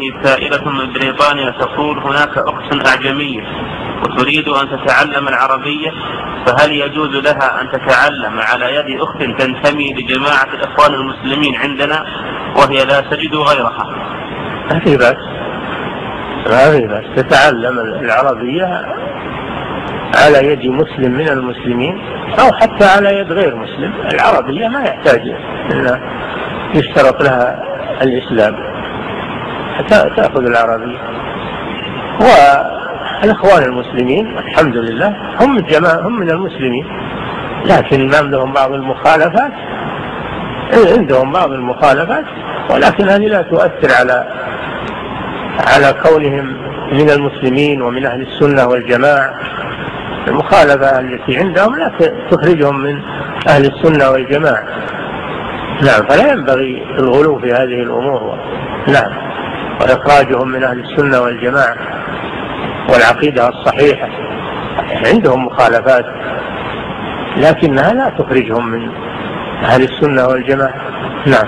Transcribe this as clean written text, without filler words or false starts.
هذه سائلة من بريطانيا تقول: هناك أخت أعجمية وتريد أن تتعلم العربية، فهل يجوز لها أن تتعلم على يد أخت تنتمي لجماعة الإخوان المسلمين عندنا وهي لا تجد غيرها؟ ما في بأس تتعلم العربية على يد مسلم من المسلمين أو حتى على يد غير مسلم. العربية ما يحتاج أن يشترط لها الإسلام حتى تأخذ العربية. والإخوان المسلمين الحمد لله هم من المسلمين، لكن ما لهم بعض المخالفات، عندهم بعض المخالفات، ولكن هذه لا تؤثر على كونهم من المسلمين ومن أهل السنة والجماعة. المخالفة التي عندهم لا تخرجهم من أهل السنة والجماعة. نعم، فلا ينبغي الغلو في هذه الأمور. نعم، وإخراجهم من أهل السنة والجماعة والعقيدة الصحيحة. عندهم مخالفات لكنها لا تخرجهم من أهل السنة والجماعة. نعم.